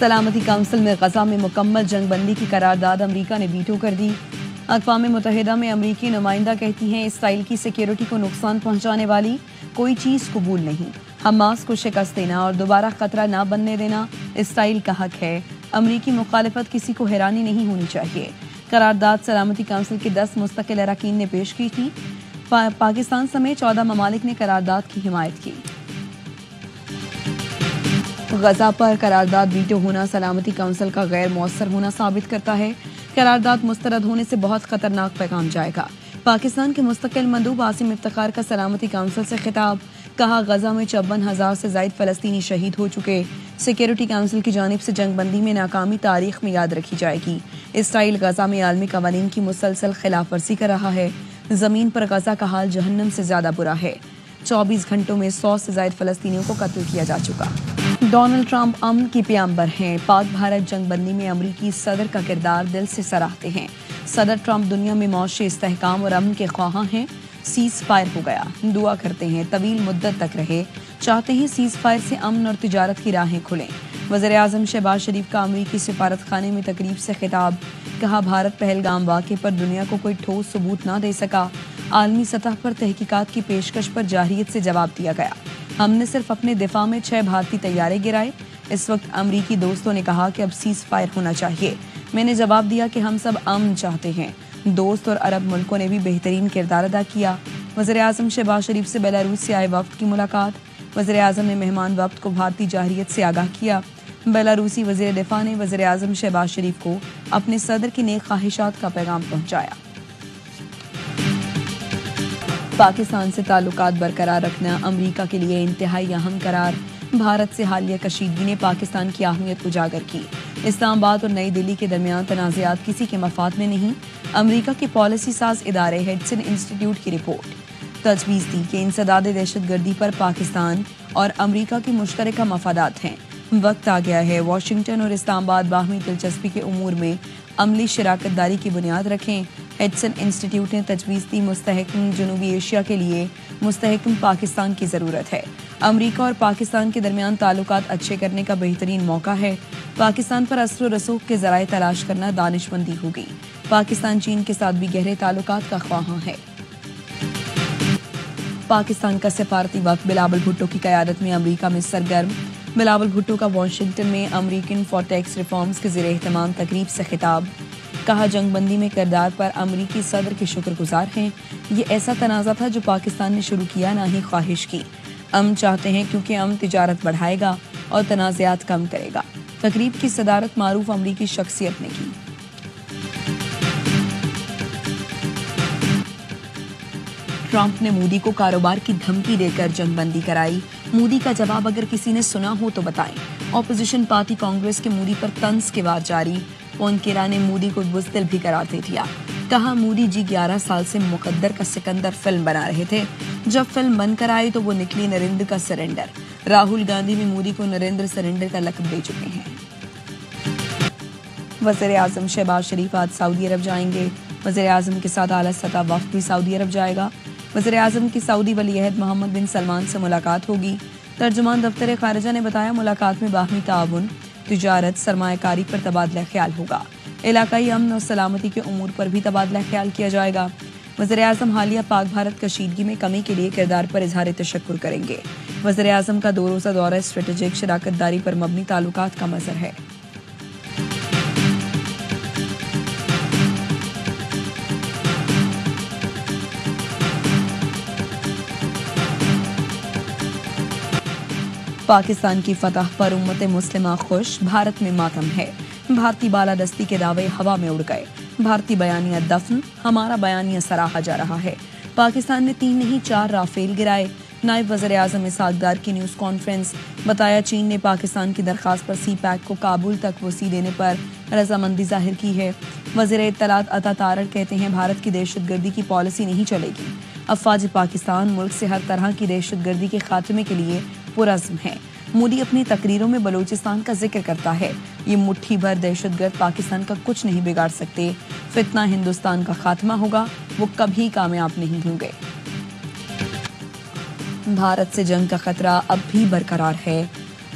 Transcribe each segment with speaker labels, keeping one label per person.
Speaker 1: سلامتی کونسل میں غزہ میں مکمل جنگ بندی کی قرارداد امریکہ نے ویٹو کر دی۔ اقوام متحدہ میں امریکی نمائندہ کہتی ہیں اسرائیل کی سیکیورٹی کو نقصان پہنچانے والی کوئی چیز قبول نہیں۔ حماس کو شکست دینا اور دوبارہ خطرہ نہ بننے دینا اسرائیل کا حق ہے۔ امریکی مخالفت کسی کو حیرانی نہیں ہونی چاہیے۔ قرارداد سلامتی کونسل کے 10 مستقل اراکین نے پیش کی تھی۔ پاکستان سمیت 14 ممالک نے قرارداد کی حمایت کی۔ غزہ پر قرارداد ویٹو ہونا سلامتی کونسل کا غیر مؤثر ہونا ثابت کرتا ہے۔ قرارداد مسترد ہونے سے بہت خطرناک پیغام جائے گا۔ پاکستان کے مستقل مندوب عاصم افتخار کا سلامتی کونسل سے خطاب، کہا غزہ میں 54,000 سے زائد فلسطینی شہید ہو چکے۔ سیکیورٹی کونسل کی جانب سے جنگ بندی میں ناکامی تاریخ میں یاد رکھی جائے گی۔ اسرائیل غزہ میں عالمی قوانین کی مسلسل خلاف ورزی کر رہا ہے۔ زمین پر غزہ کا حال جہنم سے زیادہ برا ہے۔ 24 گھنٹوں میں 100 سے زائد فلسطینیوں کو قتل کیا جا چکا۔ ڈونلڈ ٹرمپ امن کی پیامبر ہیں۔ پاک بھارت جنگ بندی میں امریکی صدر کا کردار دل سے سراہتے ہیں۔ صدر ٹرمپ دنیا میں معاشی استحکام اور امن کے خواہاں ہیں۔ سیز فائر ہو گیا، دعا کرتے ہیں طویل مدت تک رہے، چاہتے ہیں سیز فائر سے امن اور تجارت کی راہیں کھلیں۔ وزیر اعظم شہباز شریف کا امریکی سفارت خانے میں تقریب سے خطاب، کہا بھارت پہلگام واقعے پر دنیا کو کوئی ٹھوس ثبوت نہ دے سکا، عالمی سطح پر تحقیقات کی پیشکش پر جارحیت سے جواب دیا گیا۔ ہم نے صرف اپنے دفاع میں 6 بھارتی طیارے گرائے۔ اس وقت امریکی دوستوں نے کہا کہ اب سیز فائر ہونا چاہیے۔ میں نے جواب دیا کہ ہم سب امن چاہتے ہیں۔ دوست اور عرب ملکوں نے بھی بہترین کردار ادا کیا۔ وزیر اعظم شہباز شریف سے بیلاروس سے آئے وفد کی ملاقات، وزیر اعظم نے مہمان وفد کو بھارتی جارحیت سے آگاہ کیا۔ بیلاروسی وزیر دفاع نے وزیر اعظم شہباز شریف کو اپنے صدر کی نیک خواہشات کا پیغام پہنچایا۔ پاکستان سے تعلقات برقرار رکھنا امریکہ کے لیے انتہائی اہم قرار، بھارت سے حالیہ کشیدگی نے پاکستان کی اہمیت اجاگر کی۔ اسلام آباد اور نئی دہلی کے درمیان تنازعات کسی کے مفاد میں نہیں، امریکہ کے پالیسی ساز ادارے ہیڈسن انسٹی ٹیوٹ کی رپورٹ۔ تجویز دی کہ انسداد دہشت گردی پر پاکستان اور امریکہ کے مشترکہ مفادات ہیں۔ وقت آ گیا ہے واشنگٹن اور اسلام آباد باہمی دلچسپی کے امور میں عملی شراکت داری کی بنیاد رکھیں۔ ہیڈسن انسٹی ٹیوٹ نے تجویز دی مستحکم جنوبی ایشیا کے لیے مستحکم پاکستان کی ضرورت ہے۔ امریکہ اور پاکستان کے درمیان تعلقات اچھے کرنے کا بہترین موقع ہے۔ پاکستان پر اثر و رسوخ کے ذرائع تلاش کرنا دانش مندی ہوگی۔ پاکستان چین کے ساتھ بھی گہرے تعلقات کا خواہاں ہے۔ پاکستان کا سفارتی وفد بلاول بھٹو کی قیادت میں امریکہ میں سرگرم، بلاول بھٹو کا واشنگٹن میں امریکن فار ٹیکس ریفارمز کے زیر اہتمام تقریب سے خطاب، کہا جنگ بندی میں کردار پر امریکی صدر کے شکر گزار ہیں۔ یہ ایسا تنازع تھا جو پاکستان نے شروع کیا، نہ ہی خواہش کی۔ امن چاہتے ہیں کیونکہ امن تجارت بڑھائے گا اور تنازعات کم کرے گا۔ تقریب کی صدارت معروف امریکی شخصیت نے کی۔ ٹرمپ نے مودی کو کاروبار کی دھمکی دے کر جنگ بندی کرائی، مودی کا جواب اگر کسی نے سنا ہو تو بتائیں۔ اپوزیشن پارٹی کانگریس کے مودی پر طنز کے وار جاری، پونکیرا نے مودی کو بزدل بھی قرار دے دیا، کہا مودی جی 11 سال سے مقدر کا سکندر فلم بنا رہے تھے، جب فلم بن کر آئی تو وہ نکلی نریندر کا سرنڈر۔ راہل گاندھی بھی مودی کو نریندر سرنڈر کا لقب دے چکے ہیں۔ وزیر اعظم شہباز شریف آج سعودی عرب جائیں گے۔ وزیر اعظم کے ساتھ اعلیٰ سطح وفد بھی سعودی عرب جائے گا۔ وزیر اعظم کی سعودی ولی عہد محمد بن سلمان سے ملاقات ہوگی۔ ترجمان دفتر خارجہ نے بتایا ملاقات میں باہمی تعاون، تجارت، سرمایہ کاری پر تبادلہ خیال ہوگا۔ علاقائی امن اور سلامتی کے امور پر بھی تبادلہ خیال کیا جائے گا۔ وزیر اعظم حالیہ پاک بھارت کشیدگی میں کمی کے لیے کردار پر اظہار تشکر کریں گے۔ وزیر اعظم کا 2 روزہ دورہ اسٹریٹجک شراکت داری پر مبنی تعلقات کا مظہر ہے۔ پاکستان کی فتح پر امت مسلمہ خوش، بھارت میں ماتم ہے، بھارتی بالادستی کے دعوے ہوا میں اڑ گئے، بھارتی بیانیہ دفن، ہمارا بیانیہ سراہا جا رہا ہے۔ پاکستان نے 3 نہیں 4 رافیل گرائے، نائب وزیر اعظم اسحاق ڈار کی نیوز کانفرنس، بتایا چین نے پاکستان کی درخواست پر سی پیک کو کابل تک وسیع دینے پر رضامندی ظاہر کی ہے۔ وزیر اطلاعات عطا تارڑ کہتے ہیں بھارت کی دہشت گردی کی پالیسی نہیں چلے گی، افواج پاکستان ملک سے ہر طرح کی دہشت گردی کے خاتمے کے لیے پرعزم ہے۔ مودی اپنی تقریروں میں بلوچستان کا ذکر کرتا ہے، یہ مٹھی بھر دہشت گرد پاکستان کا کچھ نہیں بگاڑ سکتے، فتنہ ہندوستان کا خاتمہ ہوگا، وہ کبھی کامیاب نہیں ہوں گے۔ بھارت سے جنگ کا خطرہ اب بھی برقرار ہے،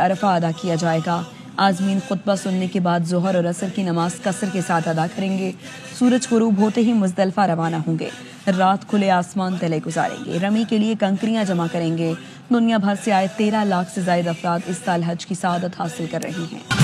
Speaker 1: عرفہ ادا کیا جائے گا۔ عازمین خطبہ سننے کے بعد ظہر اور عصر کی نماز قصر کے ساتھ ادا کریں گے۔ سورج غروب ہوتے ہی مزدلفہ روانہ ہوں گے، رات کھلے آسمان تلے گزاریں گے، رمی کے لیے کنکریاں جمع کریں گے۔ دنیا بھر سے آئے 13 لاکھ سے زائد افراد اس سال حج کی سعادت حاصل کر رہے ہیں۔